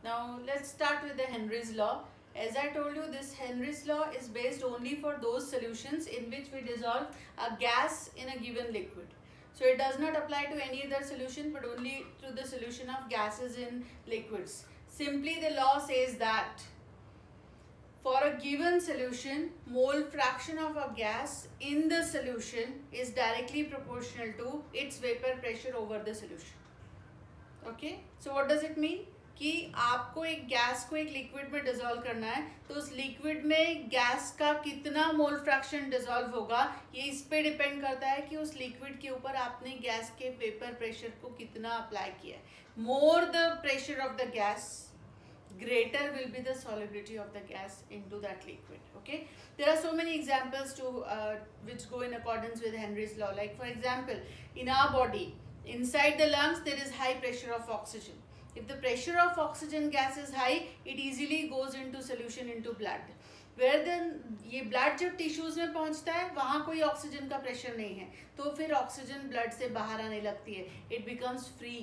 Now let's start with the Henry's law. As I told you, this Henry's law is based only for those solutions in which we dissolve a gas in a given liquid. So it does not apply to any other solution but only to the solution of gases in liquids. Simply the law says that for a given solution, mole fraction of a gas in the solution is directly proportional to its vapor pressure over the solution. Okay, so what does it mean? कि आपको एक gas को एक liquid में dissolve करना है तो उस लिक्विड में गैस का कितना मोल फ्रैक्शन डिसॉल्व होगा ये इस पे डिपेंड करता है कि उस लिक्विड के ऊपर आपने गैस के वेपर प्रेशर को कितना अप्लाई किया है. More the pressure of the gas, greater will be the solubility of the gas into that liquid. Okay, there are so many examples to which go in accordance with Henry's law. Like for example, in our body, inside the lungs there is high pressure of oxygen. If the pressure of oxygen gas is high, it easily goes into solution into blood. Where then ये blood जब tissues में पहुंचता है वहाँ कोई oxygen का pressure नहीं है तो फिर ऑक्सीजन ब्लड से बाहर आने लगती है. It becomes free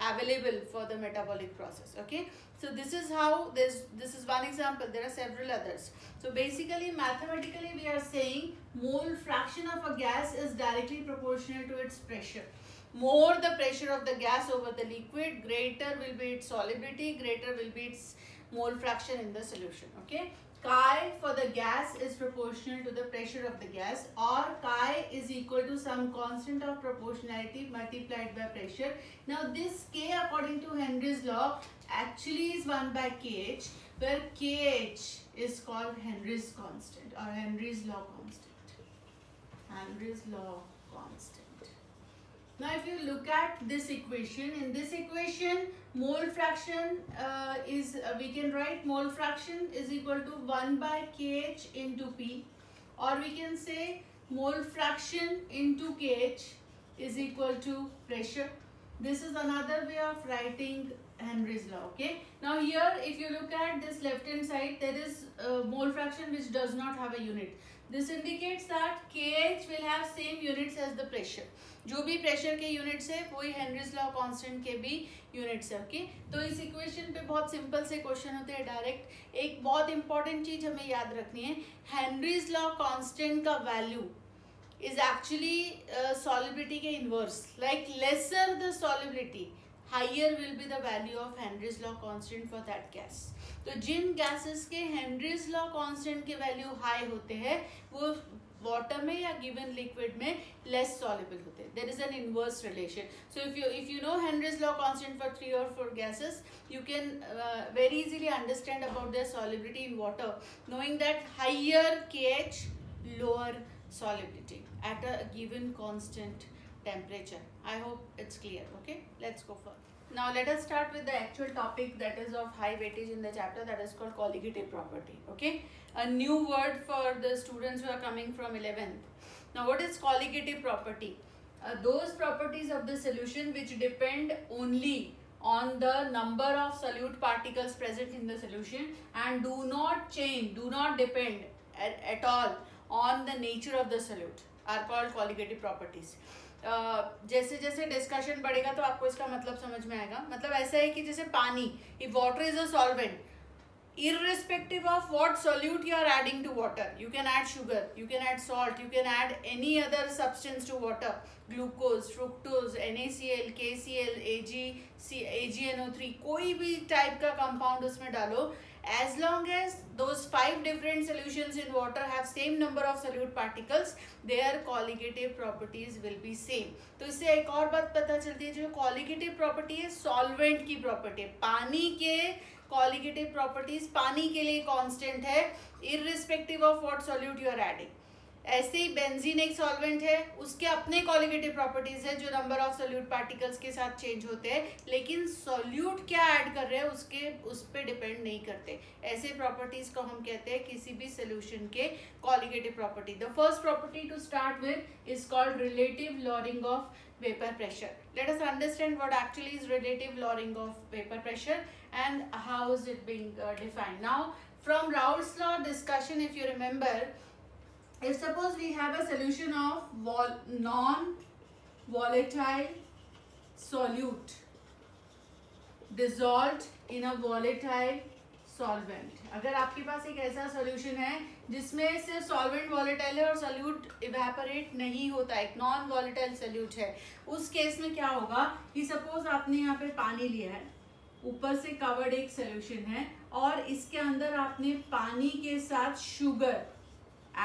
available for the metabolic process. Okay, so this is how this is one example. There are several others. So basically mathematically we are saying mole fraction of a gas is directly proportional to its pressure. More the pressure of the gas over the liquid, greater will be its solubility, greater will be its mole fraction in the solution. Okay, chi for the gas is proportional to the pressure of the gas, or chi is equal to some constant of proportionality multiplied by pressure. Now this k according to Henry's law actually is 1 by kh, where kh is called Henry's constant or Henry's law constant. Henry's law constant. Now if you look at this equation, in this equation mole fraction we can write mole fraction is equal to 1 by kh into p, or we can say mole fraction into kh is equal to pressure. This is another way of writing Henry's law. Okay, now here if you look at this left hand side, there is mole fraction which does not have a unit. This indicates that kh will have same units as the pressure. जो भी pressure के units है वही Henry's law constant के भी units है. Okay, तो इस इक्वेशन पे बहुत सिंपल से क्वेश्चन होते हैं डायरेक्ट. एक बहुत इंपॉर्टेंट चीज हमें याद रखनी है, हेनरीज लॉ कांस्टेंट का वैल्यू is actually solubility के inverse. Like lesser the solubility, higher will be the value of Henry's law constant for that gas. तो जिन gases के Henry's law constant के value high होते हैं वो water में या given liquid में less soluble होते हैं. There is an inverse relation. So if you know Henry's law constant for 3 or 4 gases, you can very easily understand about their solubility in water, knowing that higher kh, lower solubility at a given constant temperature. I hope it's clear. Okay, let's go further. Now let us start with the actual topic that is of high weightage in the chapter, that is called colligative property. Okay, a new word for the students who are coming from 11th. Now what is colligative property? Those properties of the solution which depend only on the number of solute particles present in the solution and do not change, do not depend at all on the nature of the solute are called colligative properties. जैसे जैसे discussion बढ़ेगा तो आपको इसका मतलब समझ में आएगा. मतलब ऐसा है कि जैसे पानी, if water is a solvent, irrespective of what solute you are adding to water, you can add sugar, you can add salt, you can add any other substance to water, glucose, fructose, NaCl, KCl, AgNO3, कोई भी type का compound उसमें डालो, as long as those 5 different solutions in water have same number of solute particles, their colligative properties will be same. तो इससे एक और बात पता चलती है, जो colligative property है solvent की property है. पानी के colligative properties पानी के लिए constant है irrespective of what solute you are adding. ऐसे ही बेंजीन एक सॉल्वेंट है, उसके अपने कॉलिगेटिव प्रॉपर्टीज है जो नंबर ऑफ सोल्यूट पार्टिकल्स के साथ चेंज होते हैं, लेकिन सोल्यूट क्या ऐड कर रहे हैं उस पे डिपेंड नहीं करते. ऐसे प्रॉपर्टीज को हम कहते हैं किसी भी सोल्यूशन के colligative property. The first property to start with is called relative lowering of vapor pressure. Let us understand what actually is relative lowering of vapor pressure and how is it being defined. Now from Raoult's law discussion, if you remember, if suppose we have a solution of non-volatile solute dissolved in a volatile solvent. अगर आपके पास एक ऐसा solution है जिसमें सिर्फ solvent volatile है और solute evaporate नहीं होता, एक नॉन वॉलेटाइल सॉल्यूट है, उस केस में क्या होगा कि सपोज आपने यहाँ पे पानी लिया है, ऊपर से कवर्ड एक सॉल्यूशन है और इसके अंदर आपने पानी के साथ शुगर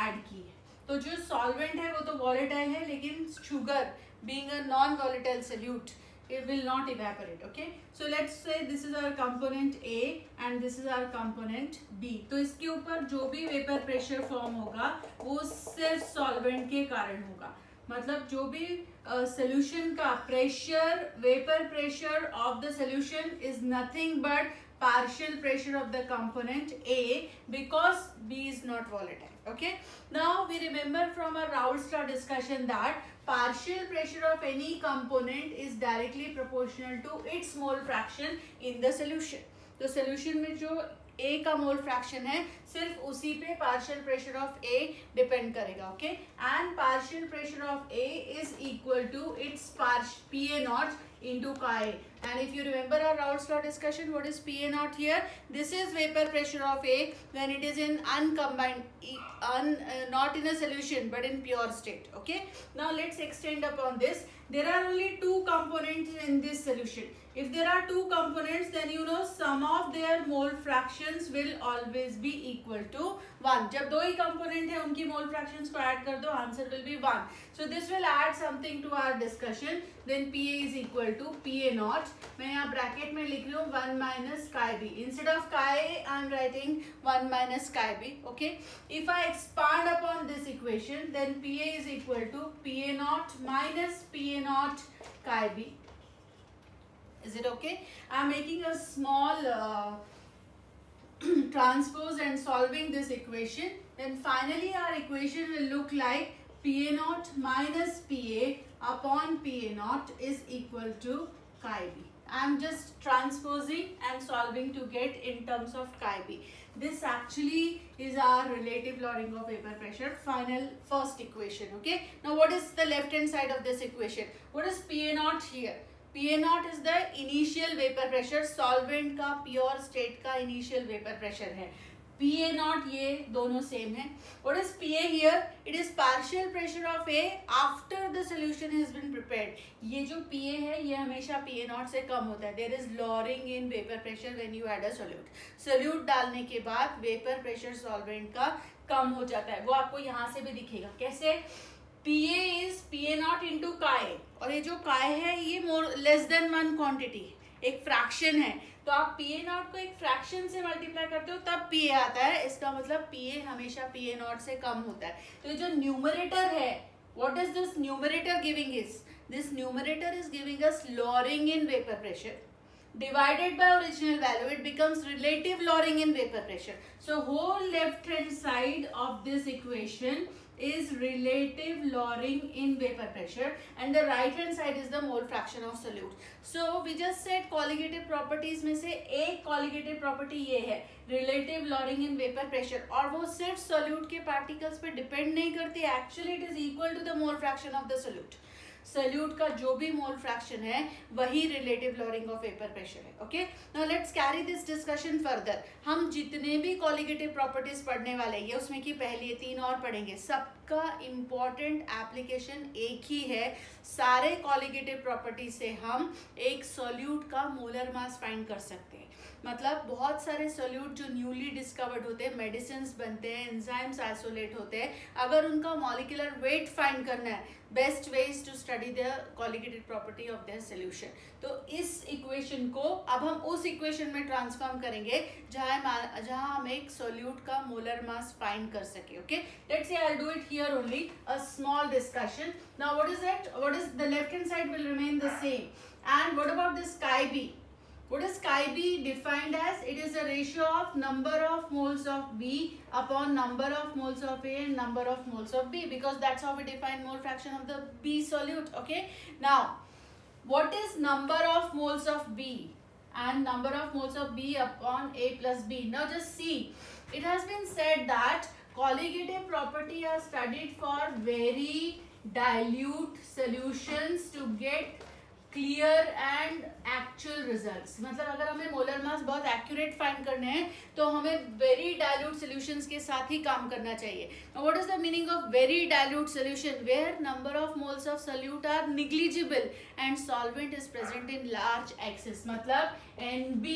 ऐड की है, तो जो सॉल्वेंट है वो तो वॉलेटाइल है, लेकिन sugar being a non volatile solute it will not evaporate. Okay, so let's say this is our component A and this is our component B. तो इसके ऊपर जो भी वेपर प्रेशर फॉर्म होगा वो सिर्फ सॉल्वेंट के कारण होगा, मतलब जो भी सोल्यूशन का pressure, vapour pressure of the solution is nothing but partial pressure of the component A because B is not volatile. Okay, now we remember from our Raoult-Star discussion that partial pressure of any component is directly proportional to its mole fraction in the solution. तो solution में जो A का मोल fraction है सिर्फ उसी पे partial pressure of A depend करेगा. Okay, and partial pressure of A is equal to its PA naught into Ka. And if you remember our Raoult-Star discussion, what is PA naught here? This is vapor pressure of A when it is in uncombined, not in a solution but in pure state. Okay, now let's extend upon this. There are only two components in this solution. If there are two components, then you know sum of their mole fractions will always be equal to 1. जब दो ही component है उनकी mole fractions को add कर दो, answer will be 1. So this will add something to our discussion. Then PA is equal to PA naught. मैं यहाँ bracket में लिख रही हूँ 1 minus chi B. Instead of chi A, I am writing 1 minus chi B. Okay. If I expand upon this equation, then PA is equal to PA naught minus PA naught chi B. Is it okay? I am making a small transpose and solving this equation. Then finally our equation will look like PA naught minus PA upon PA naught is equal to chi B. I am just transposing and solving to get in terms of chi B. This actually is our relative lowering of vapor pressure, final first equation. Okay. Now what is the left hand side of this equation? What is PA naught here? PA naught is the initial vapor pressure, solvent का pure state का initial vapor pressure है. PA naught ये दोनों same है. What is PA here? It is partial pressure of A after the solution has been prepared. ये जो PA है ये हमेशा PA naught से कम होता है. There is lowering in vapor pressure when you add a solute. Solute डालने के बाद vapor pressure solvent का कम हो जाता है. वो आपको यहाँ से भी दिखेगा. कैसे? PA is PA naught into chi, और ये जो chi है ये more less than 1 quantity, एक फ्रैक्शन है, तो आप PA naught को एक फ्रैक्शन से मल्टीप्लाई करते हो तब PA आता है. इसका मतलब PA हमेशा PA naught से कम होता है. तो ये जो न्यूमरेटर है, what is this numerator giving is? This numerator is giving us lowering in vapor pressure divided by original value. It becomes relative lowering in vapor pressure. So whole left hand side of this equation is relative lowering in vapor pressure and the right hand side is the mole fraction of solute. So we just said colligative properties में से एक colligative property ये है relative lowering in vapor pressure, और वो सिर्फ solute के particles पे depend नहीं करती. Actually it is equal to the mole fraction of the solute. Solute का जो भी मोल फ्रैक्शन है वही relative lowering of vapour pressure है. Okay, now let's carry this discussion further. हम जितने भी कॉलिगेटिव प्रॉपर्टीज पढ़ने वाले हैं, उसमें की पहली 3 और पढ़ेंगे, सबका इम्पॉर्टेंट एप्लीकेशन एक ही है. सारे कॉलिगेटिव प्रॉपर्टी से हम एक सॉल्यूट का मोलर मास फाइंड कर सकते हैं. मतलब बहुत सारे सॉल्यूट जो न्यूली डिस्कवर्ड होते हैं, मेडिसिन्स बनते हैं, एंजाइम्स आइसोलेट होते हैं, अगर उनका मॉलिक्यूलर वेट फाइंड करना है, best way is to study the colligative property of their solution. तो इस इक्वेशन को अब हम उस इक्वेशन में ट्रांसफॉर्म करेंगे जहां हम एक सॉल्यूट का मोलर मास फाइंड कर सके. Okay, let's say I will do it here only a small discussion. Now what is it? What is the left hand side will remain the same. And what about this chi b? What is chi b defined as? It is a ratio of number of moles of B upon number of moles of A and number of moles of B, because that's how we define mole fraction of the B solute. Okay, now what is number of moles of B and number of moles of B upon A plus B? Now just see, it has been said that colligative property are studied for very dilute solutions to get clear and actual results. मतलब अगर हमें molar mass बहुत accurate find करने हैं तो हमें very dilute solutions के साथ ही काम करना चाहिए। What is the meaning of very dilute solution? Where number of moles of solute are negligible and solvent is present in large excess. मतलब NB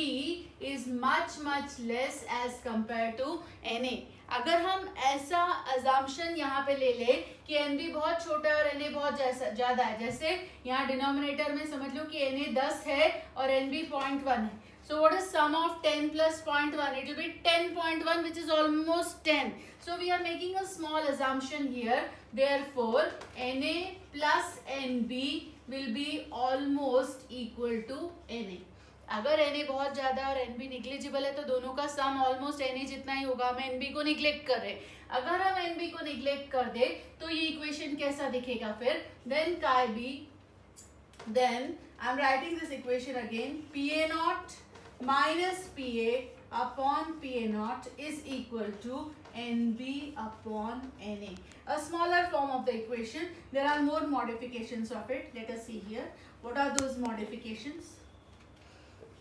is much much less as compare to Na। अगर हम ऐसा assumption यहाँ पे ले ले कि NB बहुत छोटा है और Na बहुत ज्यादा है, जैसे यहाँ डिनोमिनेटर में समझ लो कि Na 10 है और NB 0.1 है, so what is sum of 10 plus 0.1? It will be 10.1, which is almost 10. So we are making a small assumption here, therefore Na plus NB will be almost equal to Na। अगर Na बहुत ज्यादा और NB negligible है तो दोनों का सम almost Na जितना ही होगा। हम NB को निग्लेक्ट कर रहे हैं, अगर हम NB को निग्लेक्ट कर दे तो ये इक्वेशन कैसा दिखेगा फिर? देन काय बी, then I am writing this equation again, PA not minus PA upon PA not is equal to NB upon Na. A smaller form of the equation. There are more modifications of it. Let us see here. What are those modifications?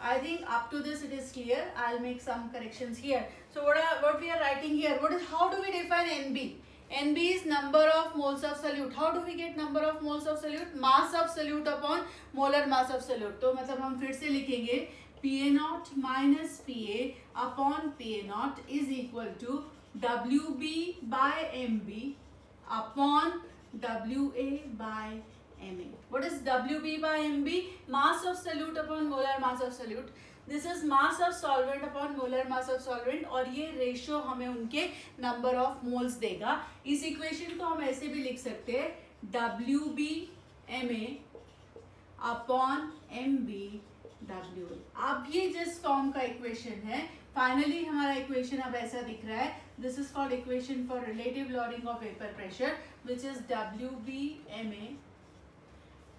I think up to this it is clear. I'll make some corrections here. So what we are writing here? How do we define NB? NB is number of moles of solute. How do we get number of moles of solute? Mass of solute upon molar mass of solute. तो मतलब हम फिर से लिखेंगे PA naught minus PA upon PA naught is equal to WB by MB upon WA by Ma. What is WB by MB? Mass of solute upon molar mass of solute. This is mass of solvent upon molar mass of solvent, और ये ratio हमें उनके number of moles देगा। इस equation को हम ऐसे भी लिख सकते हैं, WB Ma upon MB WA। अब ये जिस फॉर्म का इक्वेशन है, फाइनली हमारा इक्वेशन अब ऐसा दिख रहा है। This is called equation for relative lowering of vapour pressure, which is WB Ma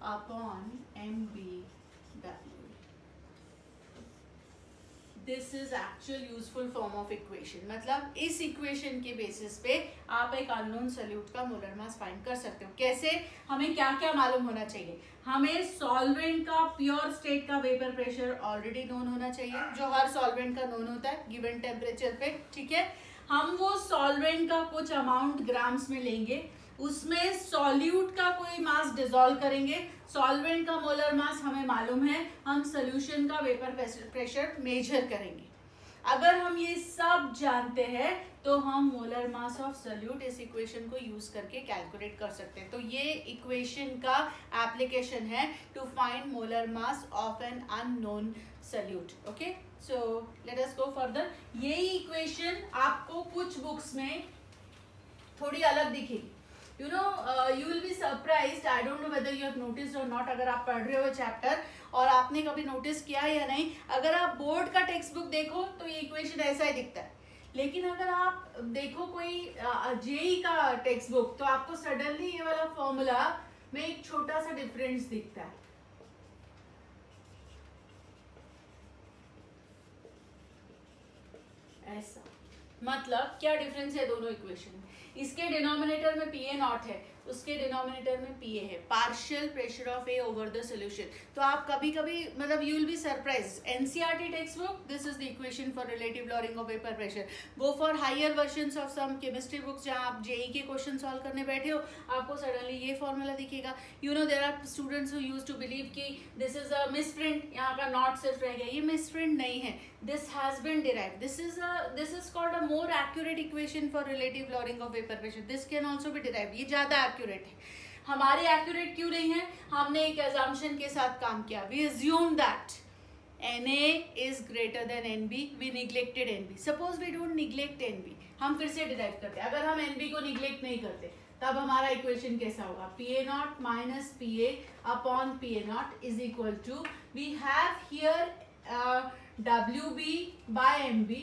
upon MB W। This is actual useful form of equation। मतलब इस इक्वेशन के बेसिस पे आप एक अननोन सॉल्यूट का मोलर मास फाइंड कर सकते हो। कैसे? हमें क्या क्या मालूम होना चाहिए? हमें सॉल्वेंट का प्योर स्टेट का वेपर प्रेशर ऑलरेडी नोन होना चाहिए, जो हर सॉल्वेंट का नोन होता है गिवन टेम्परेचर पे। ठीक है, हम वो सॉल्वेंट का कुछ अमाउंट ग्राम्स में लेंगे, उसमें सॉल्यूट का कोई मास डिसॉल्व करेंगे, सॉल्वेंट का मोलर मास हमें मालूम है, हम सॉल्यूशन का वेपर प्रेशर मेजर करेंगे। अगर हम ये सब जानते हैं तो हम मोलर मास ऑफ सॉल्यूट इस इक्वेशन को यूज करके कैलकुलेट कर सकते हैं। तो ये इक्वेशन का एप्लीकेशन है to find molar mass of an unknown solute. Okay, so let us go further. यही इक्वेशन आपको कुछ बुक्स में थोड़ी अलग दिखेगी। You know, you will be surprised. I don't know whether you have noticed or not. अगर आप पढ़ रहे हो चैप्टर और आपने कभी नोटिस किया या नहीं, अगर आप बोर्ड का टेक्स्ट बुक देखो तो ये इक्वेशन ऐसा ही दिखता है, लेकिन अगर आप देखो कोई जेई का टेक्स्ट बुक तो आपको सडनली ये वाला फॉर्मूला में एक छोटा सा डिफरेंस दिखता है। ऐसा मतलब क्या डिफरेंस है दोनों इक्वेशन में? इसके डिनोमिनेटर में PA नॉट है, उसके डिनोमिनेटर में PA है, partial pressure of A over the solution. तो आप कभी कभी मतलब you will be surprise, NCERT text book, this is the equation for relative lowering of vapour pressure. Go for higher versions of some chemistry books, जहाँ आप JEE के question solve करने बैठे हो, आपको सडनली ये फॉर्मूला दिखेगा। You know, there are students who used to believe कि दिस इज अ मिसप्रिंट, यहाँ का नॉट सिर्फ रह गया। ये मिसप्रिंट नहीं है, this has been derived. This is called a more accurate equation for relative lowering of vapor pressure. This can also be derived. ये ज्यादा accurate है। हमारे accurate क्यों नहीं है? हमने एक assumption के साथ काम किया। We assume that Na is greater than NB. We neglected NB. Suppose we don't neglect NB, हम फिर से derive करते। अगर हम NB को neglect नहीं करते तब हमारा इक्वेशन कैसा होगा? PA not minus PA upon PA not is equal to, we have here WB by MB,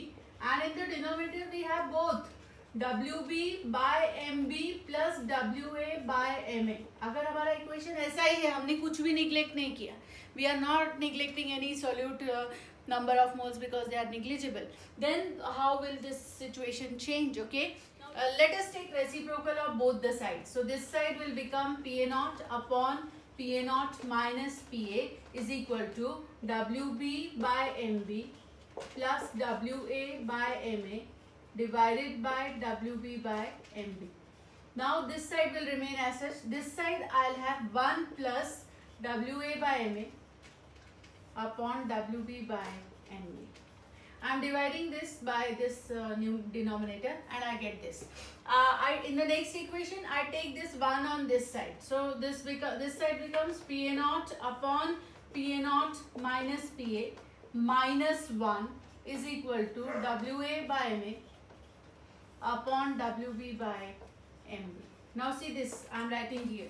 and in the denominator we have both WB by MB plus WA by MA। अगर हमारा equation ऐसा ही है, हमने कुछ भी neglect नहीं किया, we are not neglecting any solute number of moles because they are negligible, then how will this situation change? Okay, let us take reciprocal of both the sides. So this side will become PA naught upon PA naught minus PA is equal to WB by MB plus WA by MA divided by WB by MB. Now this side will remain as such. This side I'll have 1 plus WA by MA upon WB by MB. I'm dividing this by this new denominator and I get this. In the next equation, I take this 1 on this side. So this side becomes PA naught upon PA naught minus PA minus 1 is equal to WA by MA upon WB by MB. Now see this, I'm writing here.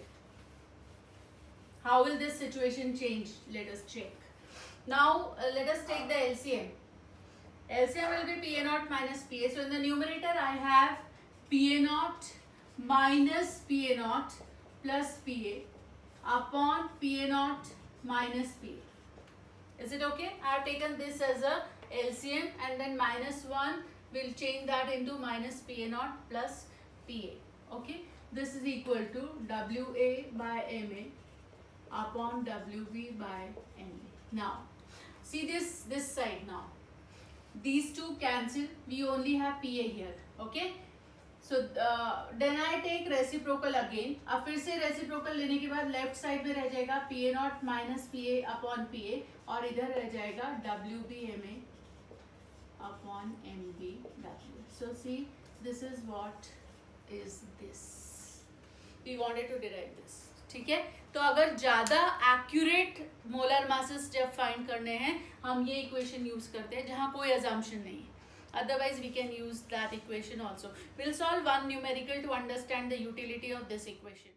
How will this situation change? Let us check. Now let us take the LCM. LCM will be PA naught minus PA. So in the numerator I have PA naught minus PA naught plus PA upon PA naught minus PA. Is it okay? I have taken this as a LCM and then minus 1 will change that into minus PA naught plus PA. Okay. This is equal to WA by MA upon WB by MB. Now see this side now. These two cancel, we only have PA here. Okay, so then I take reciprocal again. अब फिर से reciprocal लेने के बाद left side में रह जाएगा PA naught minus PA upon PA और इधर रह जाएगा WB MA upon MB W. So see, this is what is this. We wanted to derive this. ठीक है, तो अगर ज़्यादा एक्यूरेट मोलर मासेस जब फाइंड करने हैं हम ये इक्वेशन यूज करते हैं जहाँ कोई अजम्पशन नहीं है. Otherwise we can use that equation also. We'll solve one numerical to understand the utility of this equation.